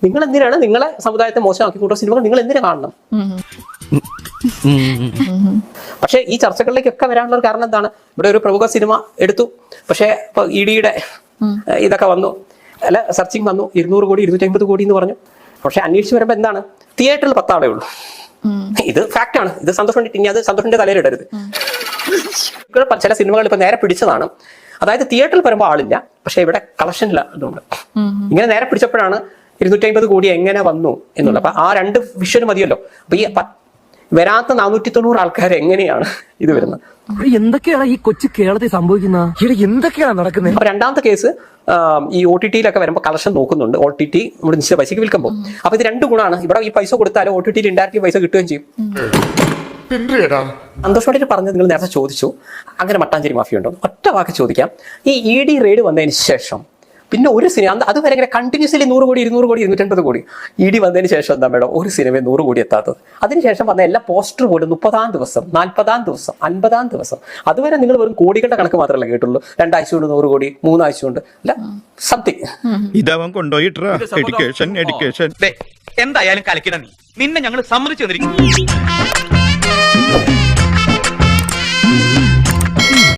നിങ്ങൾ എന്തിനാണ് നിങ്ങളെ സമുദായത്തെ മോശമാക്കി കൂട്ടുന്ന സിനിമകൾ നിങ്ങൾ എന്തിനാ കാണണം? പക്ഷേ ഈ ചർച്ചകളിലേക്കൊക്കെ വരാനുള്ള ഒരു കാരണം എന്താണ്? ഇവിടെ ഒരു പ്രമുഖ സിനിമ എടുത്തു, പക്ഷേ ഇപ്പൊ ഇഡിയുടെ ഇതൊക്കെ വന്നു, അല്ല സെർച്ചിങ് വന്നു, 200 കോടി 250 കോടി എന്ന് പറഞ്ഞു. പക്ഷെ അന്വേഷിച്ച് വരുമ്പോ എന്താണ്, തിയേറ്ററിൽ 10 ആളേ ഉള്ളൂ. ഇത് ഫാക്ട് ആണ്. ഇത് സന്തോഷം ഇനി അത് സന്തോഷിന്റെ തലയിലിടരുത്. ചില സിനിമകൾ ഇപ്പൊ നേരെ പിടിച്ചതാണ്. അതായത് തിയേറ്ററിൽ വരുമ്പോൾ ആളില്ല, പക്ഷെ ഇവിടെ കളക്ഷനില്ല. അതുകൊണ്ട് ഇങ്ങനെ നേരെ പിടിച്ചപ്പോഴാണ് 250 കോടി എങ്ങനെ വന്നു എന്നുള്ളത്. അപ്പൊ ആ 2 വിഷ്വൽ മതിയല്ലോ. അപ്പൊ ഈ വരാത്ത 490 ആൾക്കാർ എങ്ങനെയാണ് ഇത് വരുന്നത്? എന്തൊക്കെയാണ് ഈ കൊച്ചു കേരളത്തിൽ സംഭവിക്കുന്നത്? എന്തൊക്കെയാണ് നടക്കുന്നത്? അപ്പൊ രണ്ടാമത്തെ കേസ് ഈ OTT-യിലൊക്കെ വരുമ്പോൾ കളക്ഷൻ നോക്കുന്നുണ്ട്. OTT നമ്മുടെ നിശ്ചിത പൈസക്ക് വിൽക്കുമ്പോൾ. അപ്പൊ ഇത് 2 ഗുണമാണ്. ഇവിടെ ഈ പൈസ കൊടുത്താലും OTT-യിൽ ഇൻഡയറക്റ്റ്ലി പൈസ കിട്ടുകയും ചെയ്യും. സന്തോഷമായിട്ട് പറഞ്ഞത് നിങ്ങൾ നേരത്തെ ചോദിച്ചു, അങ്ങനെ മട്ടാഞ്ചേരി മാഫിയ ഉണ്ടോ? ഒറ്റ വാക്ക് ചോദിക്കാം. ഈ ED റെയ്ഡ് വന്നതിന് ശേഷം പിന്നെ ഒരു സിനിമ അതുവരെ ഇങ്ങനെ കണ്ടിന്യൂസ്ലി 100 കോടി 200 കോടി 250 കോടി ED വന്നതിന് ശേഷം എന്താ മേഡം ഒരു സിനിമ 100 കോടി എത്താത്തത്? അതിനുശേഷം വന്ന എല്ലാ പോസ്റ്റർ പോലും 30-ാം ദിവസം 40-ാം ദിവസം 50-ാം ദിവസം. അതുവരെ നിങ്ങൾ വെറും കോടികളുടെ കണക്ക് മാത്രമല്ല കേട്ടുള്ളൂ. 2 ആഴ്ച കൊണ്ട് 100 കോടി, 3 ആഴ്ച കൊണ്ട് അല്ല സംതിങ്. ഇതവൻ കൊണ്ടുപോയിട്ടാ എഡ്യൂക്കേഷൻ എന്തായാലും കലക്കിട നിന്നെ ഞങ്ങൾ സമ്മതിച്ചു തന്നിരിക്കുന്നു.